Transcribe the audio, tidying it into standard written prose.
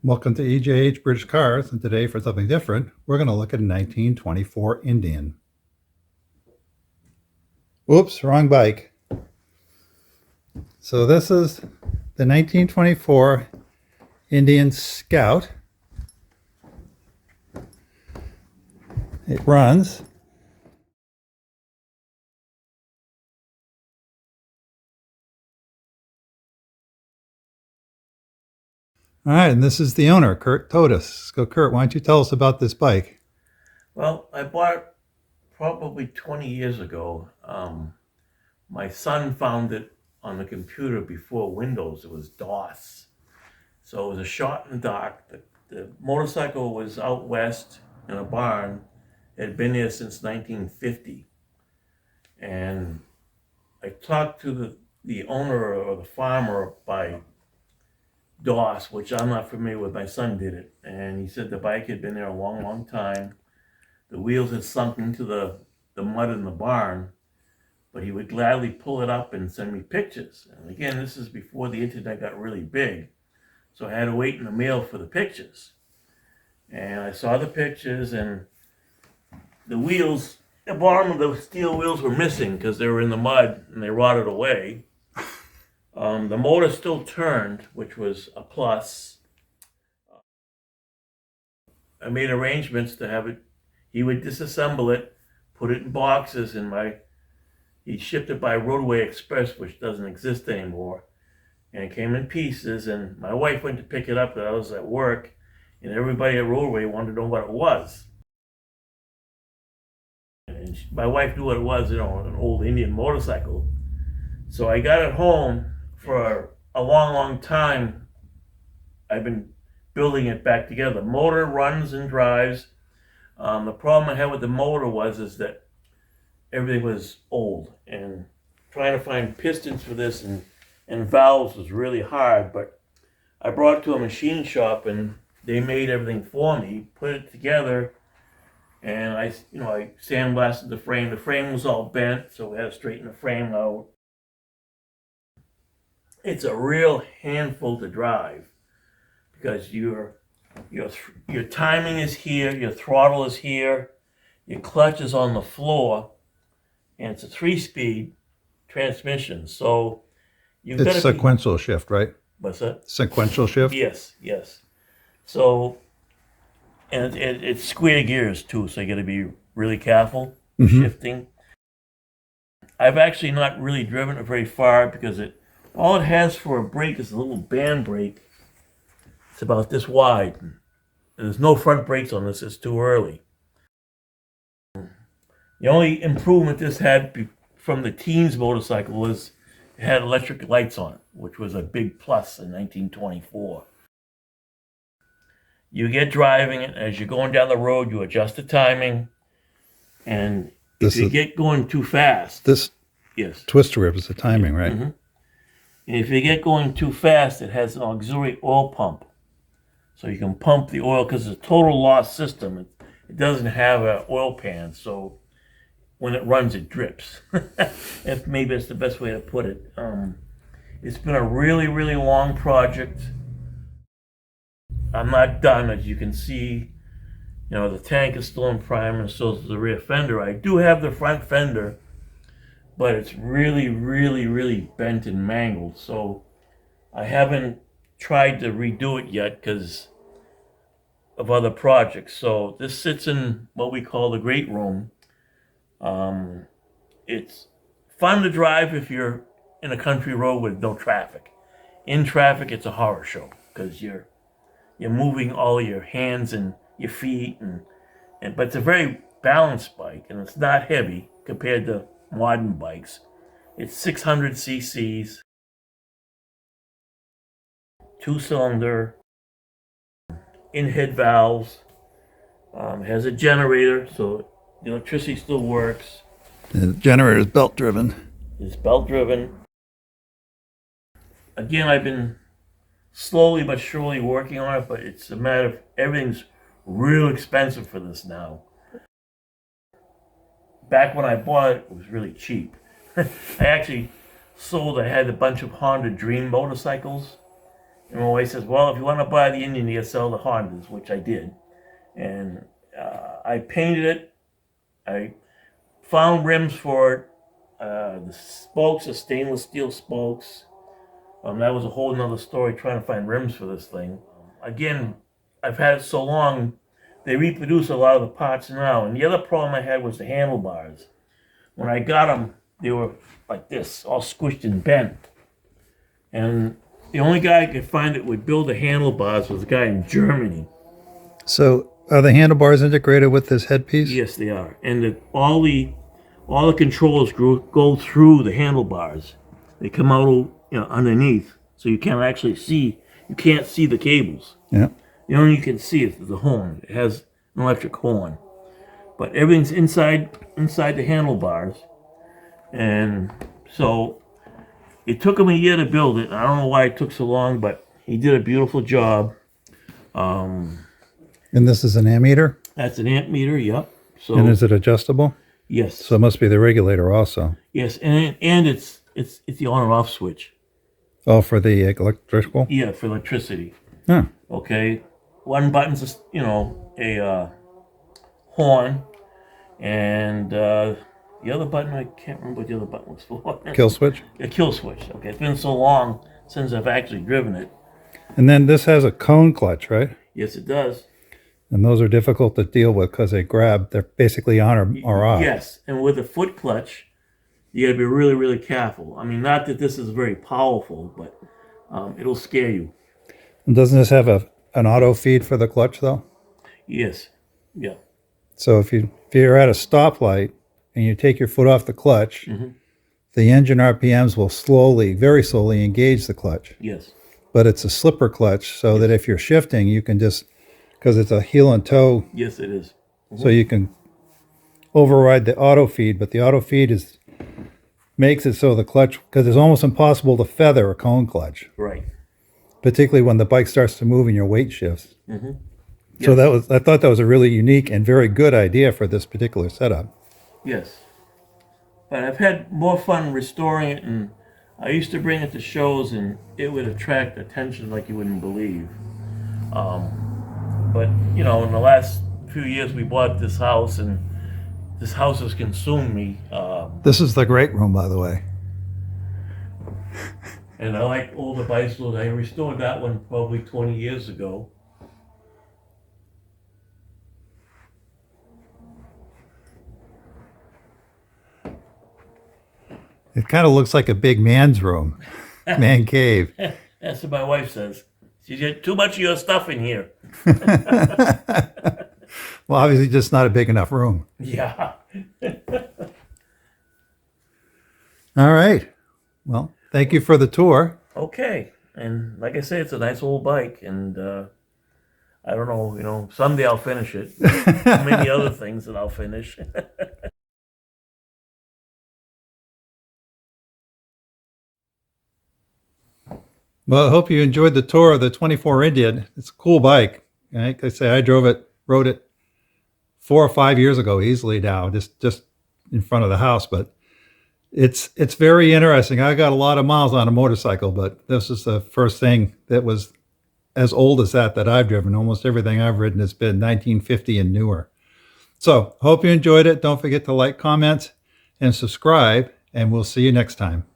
Welcome to EJH British Cars, and today for something different, we're going to look at a 1924 Indian. Oops, wrong bike. So this is the 1924 Indian Scout. It runs. All right, and this is the owner, Curt Totus. So Curt, why don't you tell us about this bike? Well, I bought it probably 20 years ago. My son found it on the computer before Windows. It was DOS. So it was a shot in the dark. The motorcycle was out west in a barn. It had been there since 1950. And I talked to the owner or the farmer by DOS, which I'm not familiar with. My son did it. And he said the bike had been there a long, long time. The wheels had sunk into the mud in the barn, but he would gladly pull it up and send me pictures. And again, this is before the internet got really big, so I had to wait in the mail for the pictures. And I saw the pictures, and the wheels, the bottom of the steel wheels were missing because they were in the mud and they rotted away. The motor still turned, which was a plus. I made arrangements to have it. He would disassemble it, put it in boxes, and he shipped it by Roadway Express, which doesn't exist anymore. And it came in pieces, and my wife went to pick it up, and I was at work, and everybody at Roadway wanted to know what it was. And my wife knew what it was, an old Indian motorcycle. So I got it home. For a long, long time, I've been building it back together. The motor runs and drives. The problem I had with the motor is that everything was old, and trying to find pistons for this and valves was really hard. But I brought it to a machine shop, and they made everything for me, put it together, and I sandblasted the frame. The frame was all bent, so we had to straighten the frame out. It's a real handful to drive because your timing is here, your throttle is here, your clutch is on the floor, and it's a 3-speed transmission. So It's sequential shift, right? What's that? Sequential shift? Yes. So, and it's square gears too, so you got to be really careful shifting. I've actually not really driven it very far because all it has for a brake is a little band brake. It's about this wide. There's no front brakes on this. It's too early. The only improvement this had from the teens motorcycle was it had electric lights on it, which was a big plus in 1924. You get driving it, as you're going down the road, you adjust the timing, and if you get going too fast... Yes. Twister whip is the timing, right? And if you get going too fast, it has an auxiliary oil pump. So you can pump the oil because it's a total loss system. It doesn't have an oil pan, so when it runs, it drips. Maybe that's the best way to put it. It's been a really, really long project. I'm not done, as you can see. The tank is still in prime, and so is the rear fender. I do have the front fender, but it's really, really, really bent and mangled. So I haven't tried to redo it yet because of other projects. So this sits in what we call the great room. It's fun to drive if you're in a country road with no traffic. In traffic, it's a horror show because you're moving all your hands and your feet, but it's a very balanced bike, and it's not heavy compared to modern bikes. It's 600 cc's, 2-cylinder, in-head valves, has a generator, so the electricity still works. The generator is belt driven. It's belt driven. Again, I've been slowly but surely working on it, but it's a matter of everything's real expensive for this now. Back when I bought it, it was really cheap. I actually I had a bunch of Honda Dream motorcycles, And my wife says, well, if you want to buy the Indian, you sell the Hondas, which I did. And I painted it. I found rims for it. The spokes are stainless steel spokes. That was a whole nother story trying to find rims for this thing. Again, I've had it so long, they reproduce a lot of the parts now. And the other problem I had was the handlebars. When I got them, they were like this, all squished and bent. And the only guy I could find that would build the handlebars was a guy in Germany. So are the handlebars integrated with this headpiece? Yes, they are. And all the controls go through the handlebars. They come out, underneath, so you can't actually see. You can't see the cables. Yeah. The only you can see is the horn. It has an electric horn, but everything's inside the handlebars. And so it took him a year to build it. I don't know why it took so long, but he did a beautiful job. And this is an ammeter? That's an amp meter, yep. So And is it adjustable? yes, So it must be the regulator also. yes, and it's the on and off switch. Oh, for the electrical? Yeah, for electricity. Huh. Okay, one button's a horn, and the other button, I can't remember what the other button was for. Kill switch? A kill switch. Okay, it's been so long since I've actually driven it. And then this has a cone clutch, right? Yes, it does. And those are difficult to deal with because they grab, they're basically on or off. Yes, and with a foot clutch, you got to be really, really careful. I mean, not that this is very powerful, but it'll scare you. And doesn't this have an auto feed for the clutch though? Yes. Yeah. So if you're at a stoplight and you take your foot off the clutch, the engine RPMs will very slowly engage the clutch. Yes. But it's a slipper clutch so that if you're shifting, you can just, because it's a heel and toe, Yes, it is. so you can override the auto feed, but the auto feed makes it so the clutch, because it's almost impossible to feather a cone clutch, Right. particularly when the bike starts to move and your weight shifts. So Yes. I thought that was a really unique and very good idea for this particular setup. Yes. But I've had more fun restoring it, and I used to bring it to shows, and it would attract attention like you wouldn't believe. But, in the last few years, we bought this house, and this house has consumed me. This is the great room, by the way. And I like older bicycles. I restored that one probably 20 years ago. It kind of looks like a big man's room, man cave. That's what my wife says. She said, too much of your stuff in here. Well, obviously just not a big enough room. Yeah. All right. Well, thank you for the tour. Okay. And like I say, it's a nice old bike, and I don't know, someday I'll finish it. Many other things that I'll finish. Well, I hope you enjoyed the tour of the 24 Indian. It's a cool bike. Like I say, I rode it 4 or 5 years ago easily now, just in front of the house. But it's very interesting. I got a lot of miles on a motorcycle, but this is the first thing that was as old as that I've driven. Almost everything I've ridden has been 1950 and newer. So hope you enjoyed it. Don't forget to like, comment, and subscribe, and we'll see you next time.